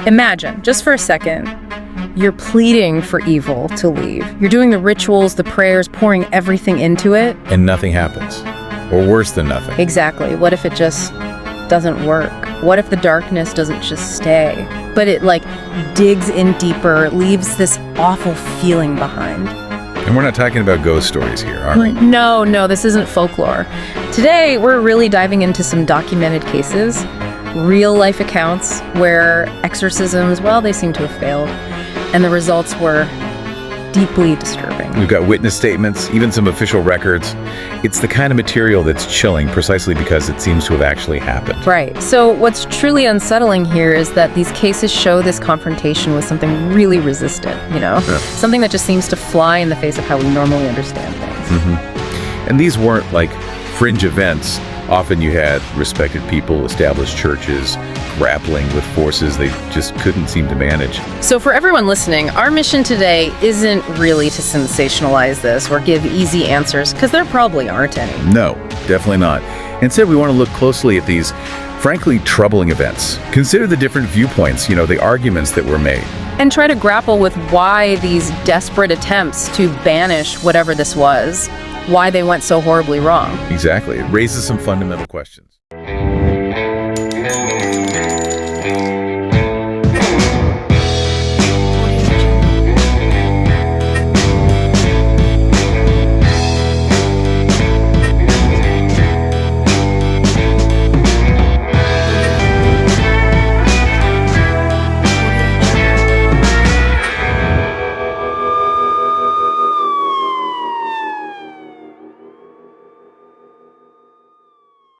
Imagine, just for a second, you're pleading for evil to leave. You're doing the rituals, the prayers, pouring everything into it. And nothing happens. Or worse than nothing. Exactly. What if it just doesn't work? What if the darkness doesn't just stay, but it digs in deeper, leaves this awful feeling behind? And we're not talking about ghost stories here, are we? No, this isn't folklore. Today, we're really diving into some documented cases, real-life accounts where exorcisms, well, they seem to have failed, and the results were deeply disturbing. We've got witness statements, even some official records. It's the kind of material that's chilling precisely because it seems to have actually happened. Right. So what's truly unsettling here is that these cases show this confrontation with something really resistant, Something that just seems to fly in the face of how we normally understand things. And these weren't fringe events. Often you had respected people, established churches, grappling with forces they just couldn't seem to manage. So for everyone listening, our mission today isn't really to sensationalize this or give easy answers, because there probably aren't any. No, definitely not. Instead, we want to look closely at these, frankly, troubling events. Consider the different viewpoints, the arguments that were made. And try to grapple with why these desperate attempts to banish whatever this was, why they went so horribly wrong. Exactly. It raises some fundamental questions.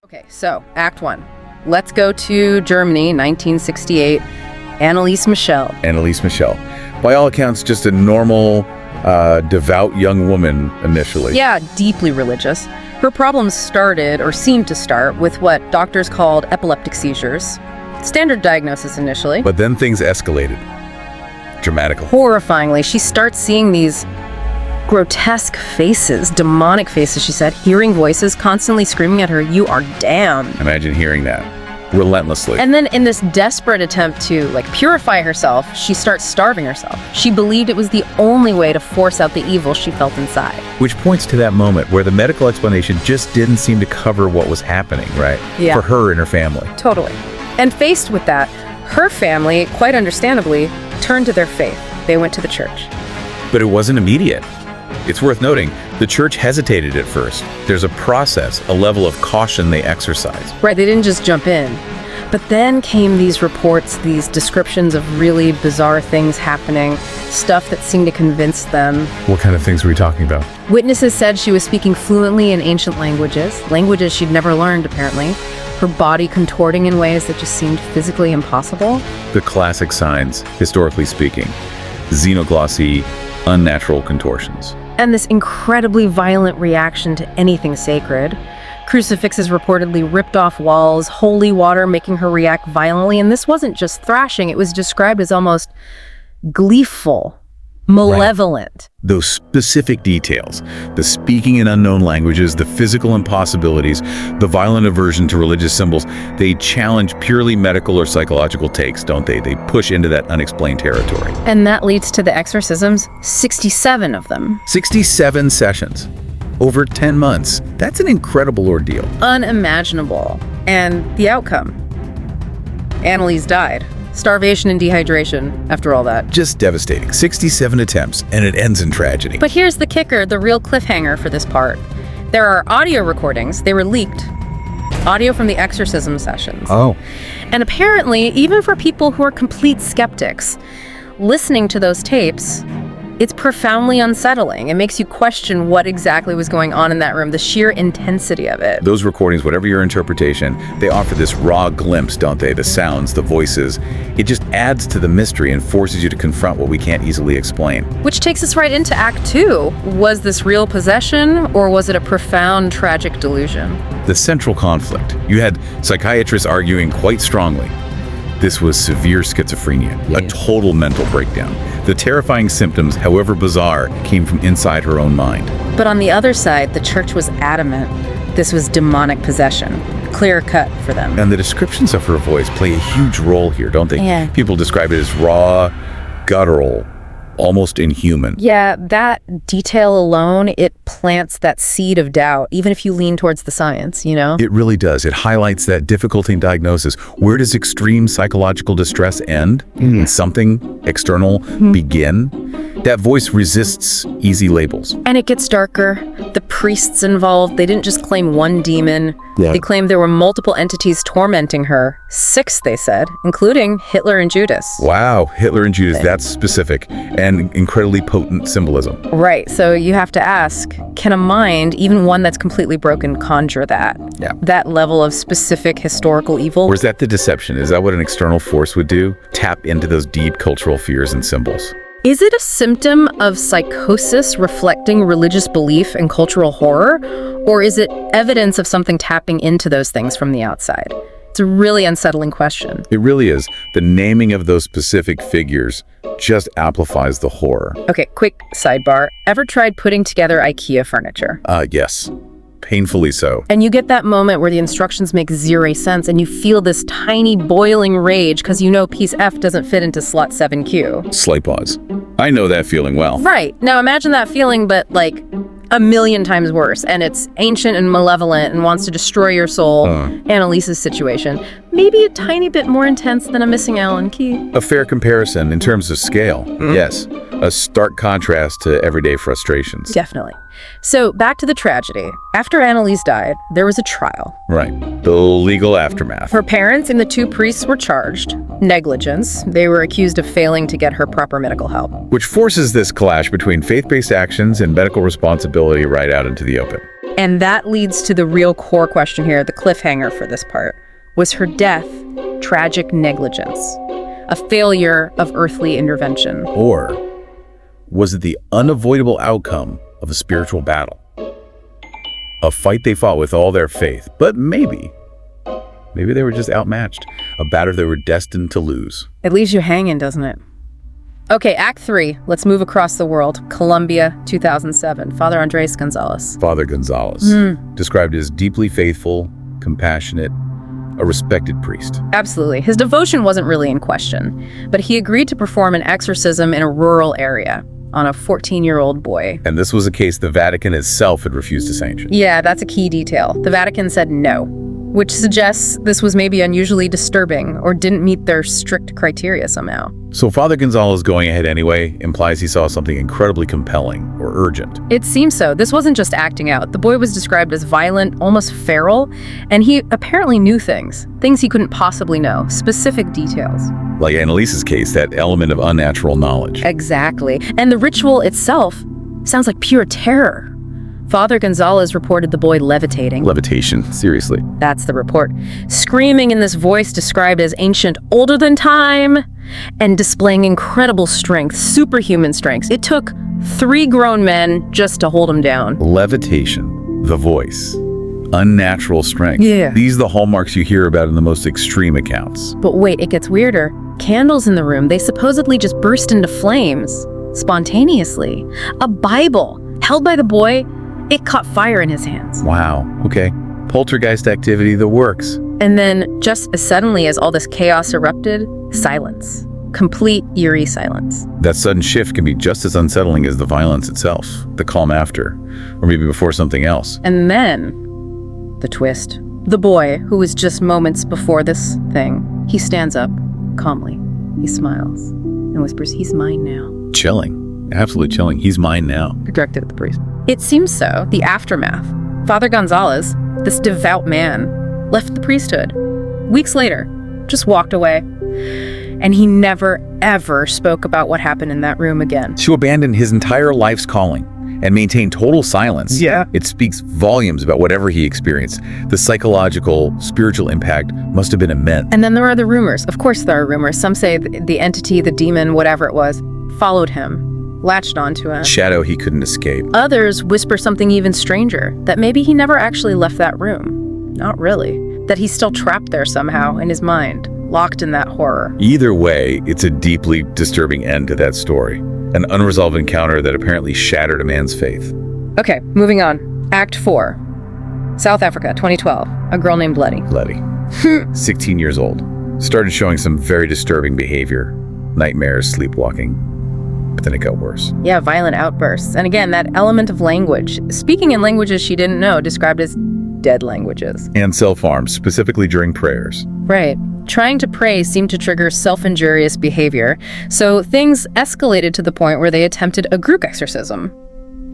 Okay, so Act 1. Let's go to Germany, 1968. Anneliese Michel. By all accounts, just a normal, devout young woman initially. Yeah, deeply religious. Her problems started, or seemed to start, with what doctors called epileptic seizures. Standard diagnosis initially. But then things escalated. Dramatically. Horrifyingly, she starts seeing these grotesque faces, demonic faces, she said, hearing voices constantly screaming at her, "You are damned." Imagine hearing that. Relentlessly. And then in this desperate attempt to purify herself, she starts starving herself. She believed it was the only way to force out the evil she felt inside. Which points to that moment where the medical explanation just didn't seem to cover what was happening, right? Yeah. For her and her family. Totally. And faced with that, her family, quite understandably, turned to their faith. They went to the church. But it wasn't immediate. It's worth noting, the church hesitated at first. There's a process, a level of caution they exercise. Right, they didn't just jump in. But then came these reports, these descriptions of really bizarre things happening, stuff that seemed to convince them. What kind of things were we talking about? Witnesses said she was speaking fluently in ancient languages she'd never learned, apparently. Her body contorting in ways that just seemed physically impossible. The classic signs, historically speaking. Xenoglossy, unnatural contortions. And this incredibly violent reaction to anything sacred. Crucifixes reportedly ripped off walls, holy water making her react violently, and this wasn't just thrashing, it was described as almost gleeful, malevolent. Right. Those specific details, the speaking in unknown languages, the physical impossibilities, the violent aversion to religious symbols, they challenge purely medical or psychological takes, don't they? They push into that unexplained territory. And that leads to the exorcisms, 67 of them. 67 sessions. Over 10 months. That's an incredible ordeal. Unimaginable. And the outcome? Anneliese died. Starvation and dehydration after all that. Just devastating. 67 attempts, and it ends in tragedy. But here's the kicker, the real cliffhanger for this part. There are audio recordings. They were leaked. Audio from the exorcism sessions. Oh. And apparently, even for people who are complete skeptics, listening to those tapes, it's profoundly unsettling. It makes you question what exactly was going on in that room, the sheer intensity of it. Those recordings, whatever your interpretation, they offer this raw glimpse, don't they? The sounds, the voices. It just adds to the mystery and forces you to confront what we can't easily explain. Which takes us right into Act 2. Was this real possession, or was it a profound, tragic delusion? The central conflict. You had psychiatrists arguing quite strongly. This was severe schizophrenia, a total mental breakdown. The terrifying symptoms, however bizarre, came from inside her own mind. But on the other side, the church was adamant this was demonic possession. clear cut for them. And the descriptions of her voice play a huge role here, don't they? Yeah. People describe it as raw, guttural, almost inhuman. Yeah, that detail alone, it plants that seed of doubt, even if you lean towards the science, It really does. It highlights that difficulty in diagnosis. Where does extreme psychological distress end and something external begin? That voice resists easy labels. And it gets darker. The priests involved, they didn't just claim one demon. Yeah. They claimed there were multiple entities tormenting her. 6, they said, including Hitler and Judas. Wow, Hitler and Judas, that's specific and incredibly potent symbolism. Right, so you have to ask, can a mind, even one that's completely broken, conjure that? Yeah. That level of specific historical evil? Or is that the deception? Is that what an external force would do? Tap into those deep cultural fears and symbols. Is it a symptom of psychosis reflecting religious belief and cultural horror? Or is it evidence of something tapping into those things from the outside? It's a really unsettling question. It really is. The naming of those specific figures just amplifies the horror. Okay, quick sidebar. Ever tried putting together IKEA furniture? Yes. Painfully so. And you get that moment where the instructions make zero sense and you feel this tiny boiling rage because you know piece F doesn't fit into slot 7Q. Slight pause. I know that feeling well. Right. Now imagine that feeling, but like a million times worse. And it's ancient and malevolent and wants to destroy your soul. Annalise's situation. Maybe a tiny bit more intense than a missing Allen key. A fair comparison in terms of scale. Yes. A stark contrast to everyday frustrations. Definitely. So back to the tragedy. After Annalise died, there was a trial. Right. The legal aftermath. Her parents and the 2 priests were charged. Negligence. They were accused of failing to get her proper medical help. Which forces this clash between faith-based actions and medical responsibility right out into the open. And that leads to the real core question here, the cliffhanger for this part. Was her death tragic negligence? A failure of earthly intervention? Or was it the unavoidable outcome of a spiritual battle? A fight they fought with all their faith, but maybe they were just outmatched. A battle they were destined to lose. It leaves you hanging, doesn't it? Okay, Act 3. Let's move across the world. Colombia, 2007. Father Andres Gonzalez. Father Gonzalez, described as deeply faithful, compassionate, a respected priest. Absolutely. His devotion wasn't really in question, but he agreed to perform an exorcism in a rural area on a 14-year-old boy. And this was a case the Vatican itself had refused to sanction. Yeah, that's a key detail. The Vatican said no, which suggests this was maybe unusually disturbing or didn't meet their strict criteria somehow. So Father Gonzalez going ahead anyway implies he saw something incredibly compelling or urgent. It seems so. This wasn't just acting out. The boy was described as violent, almost feral, and he apparently knew things he couldn't possibly know, specific details. Like Annalise's case, that element of unnatural knowledge. Exactly. And the ritual itself sounds like pure terror. Father Gonzalez reported the boy levitating. Levitation, seriously. That's the report. Screaming in this voice described as ancient, older than time, and displaying incredible strength, superhuman strength. It took 3 grown men just to hold him down. Levitation, the voice, unnatural strength. Yeah. These are the hallmarks you hear about in the most extreme accounts. But wait, it gets weirder. Candles in the room, they supposedly just burst into flames, spontaneously. A Bible, held by the boy, it caught fire in his hands. Wow, okay. Poltergeist activity, the works. And then, just as suddenly as all this chaos erupted, silence. Complete, eerie silence. That sudden shift can be just as unsettling as the violence itself, the calm after, or maybe before something else. And then, the twist. The boy, who was just moments before this thing, he stands up, calmly. He smiles, and whispers, "He's mine now." Chilling. Absolutely chilling. He's mine now. Directed at the priest. It seems so. The aftermath. Father Gonzalez, this devout man, left the priesthood. Weeks later, just walked away. And he never, ever spoke about what happened in that room again. To abandon his entire life's calling and maintain total silence. Yeah. It speaks volumes about whatever he experienced. The psychological, spiritual impact must have been immense. And then there are the rumors. Of course there are rumors. Some say the entity, the demon, whatever it was, followed him, latched onto him. Shadow he couldn't escape. Others whisper something even stranger, that maybe he never actually left that room. Not really. That he's still trapped there somehow in his mind, locked in that horror. Either way, it's a deeply disturbing end to that story. An unresolved encounter that apparently shattered a man's faith. Okay, moving on. Act 4. South Africa, 2012. A girl named Letty. 16 years old. Started showing some very disturbing behavior. Nightmares, sleepwalking. But then it got worse. Yeah, violent outbursts. And again, that element of language. Speaking in languages she didn't know, described as dead languages. And self-harm, specifically during prayers. Right. Trying to pray seemed to trigger self-injurious behavior, so things escalated to the point where they attempted a group exorcism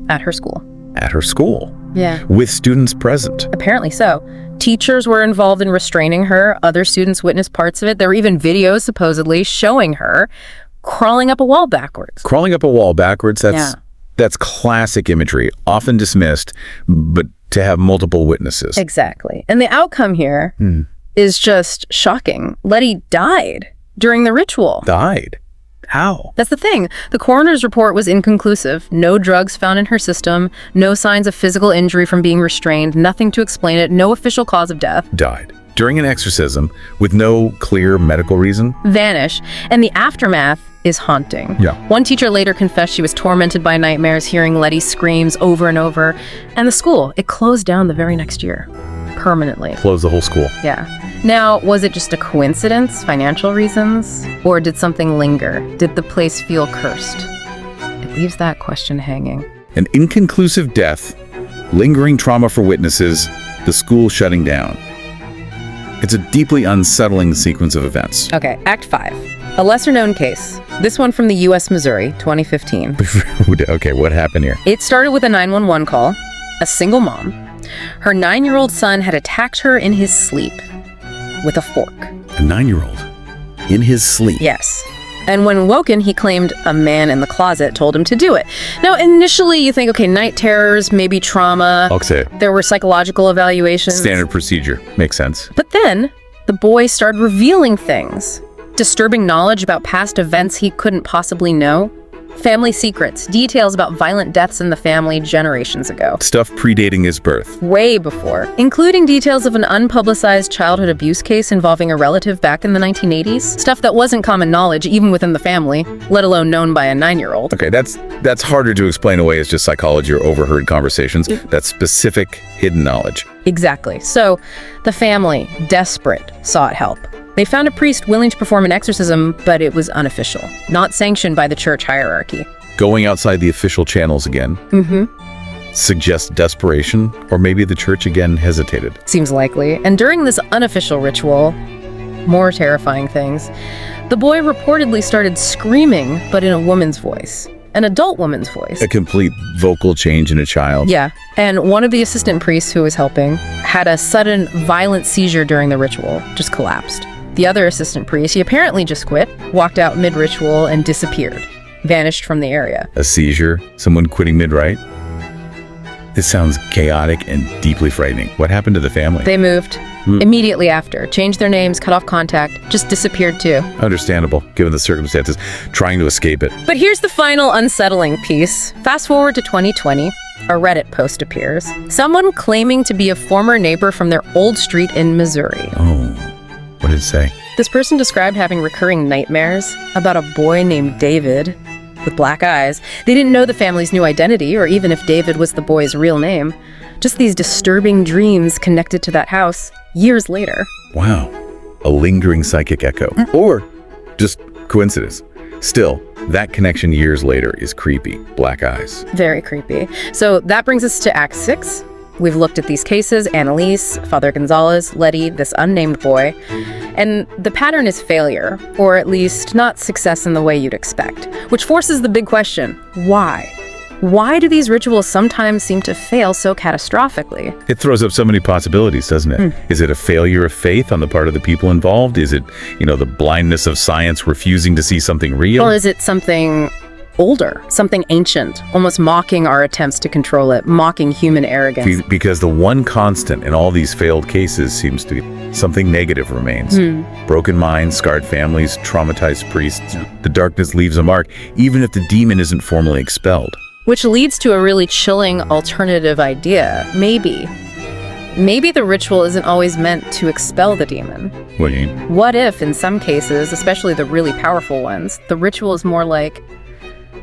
at her school. At her school? Yeah. With students present? Apparently so. Teachers were involved in restraining her. Other students witnessed parts of it. There were even videos supposedly showing her crawling up a wall backwards. Crawling up a wall backwards? That's classic imagery, often dismissed, but to have multiple witnesses. Exactly. And the outcome here is just shocking. Letty died during the ritual. Died? How? That's the thing. The coroner's report was inconclusive. No drugs found in her system, no signs of physical injury from being restrained, nothing to explain it, no official cause of death. Died. During an exorcism with no clear medical reason? Vanish. And the aftermath is haunting. Yeah. One teacher later confessed she was tormented by nightmares, hearing Letty's screams over and over. And the school, it closed down the very next year. Permanently. Closed the whole school. Yeah. Now, was it just a coincidence, financial reasons, or did something linger? Did the place feel cursed? It leaves that question hanging. An inconclusive death, lingering trauma for witnesses, the school shutting down. It's a deeply unsettling sequence of events. Okay, Act 5. A lesser-known case. This one from the U.S. Missouri, 2015. Okay, what happened here? It started with a 911 call. A single mom. Her 9-year-old son had attacked her in his sleep with a fork. A 9-year-old? In his sleep? Yes. And when woken, he claimed a man in the closet told him to do it. Now, initially, you think, okay, night terrors, maybe trauma. Okay. There were psychological evaluations. Standard procedure. Makes sense. But then, the boy started revealing things. Disturbing knowledge about past events he couldn't possibly know. Family secrets, details about violent deaths in the family generations ago. Stuff predating his birth. Way before. Including details of an unpublicized childhood abuse case involving a relative back in the 1980s. Stuff that wasn't common knowledge, even within the family, let alone known by a 9-year-old. Okay, that's harder to explain away as just psychology or overheard conversations. That's specific, hidden knowledge. Exactly. So, the family, desperate, sought help. They found a priest willing to perform an exorcism, but it was unofficial, not sanctioned by the church hierarchy. Going outside the official channels again. Suggests desperation, or maybe the church again hesitated. Seems likely. And during this unofficial ritual, more terrifying things, the boy reportedly started screaming, but in a woman's voice. An adult woman's voice. A complete vocal change in a child. Yeah. And one of the assistant priests who was helping had a sudden violent seizure during the ritual, just collapsed. The other assistant priest, he apparently just quit, walked out mid-ritual, and disappeared. Vanished from the area. A seizure? Someone quitting mid-rite? This sounds chaotic and deeply frightening. What happened to the family? They moved immediately after. Changed their names, cut off contact, just disappeared too. Understandable, given the circumstances. Trying to escape it. But here's the final unsettling piece. Fast forward to 2020. A Reddit post appears. Someone claiming to be a former neighbor from their old street in Missouri. Oh. What did it say? This person described having recurring nightmares about a boy named David with black eyes. They didn't know the family's new identity, or even if David was the boy's real name. Just these disturbing dreams connected to that house years later. Wow. A lingering psychic echo. Or just coincidence. Still, that connection years later is creepy. Black eyes. Very creepy. So that brings us to Act 6. We've looked at these cases, Annalise, Father Gonzalez, Letty, this unnamed boy, and the pattern is failure, or at least not success in the way you'd expect, which forces the big question, why? Why do these rituals sometimes seem to fail so catastrophically? It throws up so many possibilities, doesn't it? Is it a failure of faith on the part of the people involved? Is it, the blindness of science refusing to see something real? Or is it something older, something ancient, almost mocking our attempts to control it, mocking human arrogance? Because the one constant in all these failed cases seems to be something negative remains. Broken minds, scarred families, traumatized priests. The darkness leaves a mark, even if the demon isn't formally expelled. Which leads to a really chilling alternative idea. Maybe the ritual isn't always meant to expel the demon. What do you mean? What if, in some cases, especially the really powerful ones, the ritual is more like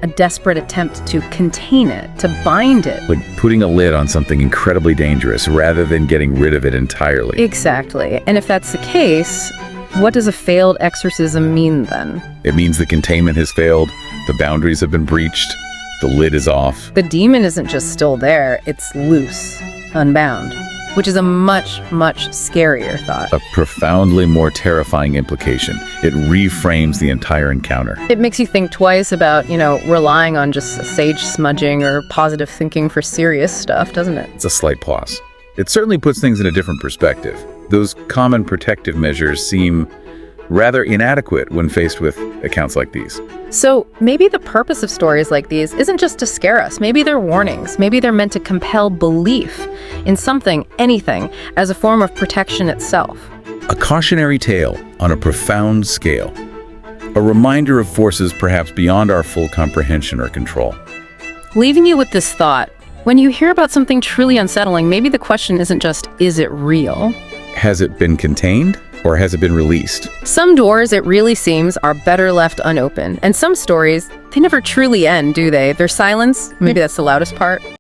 a desperate attempt to contain it, to bind it. Like putting a lid on something incredibly dangerous rather than getting rid of it entirely. Exactly. And if that's the case, what does a failed exorcism mean then? It means the containment has failed, the boundaries have been breached, the lid is off. The demon isn't just still there, it's loose, unbound, which is a much, much scarier thought. A profoundly more terrifying implication. It reframes the entire encounter. It makes you think twice about, relying on just sage smudging or positive thinking for serious stuff, doesn't it? It's a slight pause. It certainly puts things in a different perspective. Those common protective measures seem rather inadequate when faced with accounts like these. So maybe the purpose of stories like these isn't just to scare us. Maybe they're warnings. Maybe they're meant to compel belief in something, anything, as a form of protection itself. A cautionary tale on a profound scale. A reminder of forces perhaps beyond our full comprehension or control. Leaving you with this thought, when you hear about something truly unsettling, maybe the question isn't just, is it real? Has it been contained? Or has it been released? Some doors, it really seems, are better left unopened. And some stories, they never truly end, do they? Their silence, maybe that's the loudest part.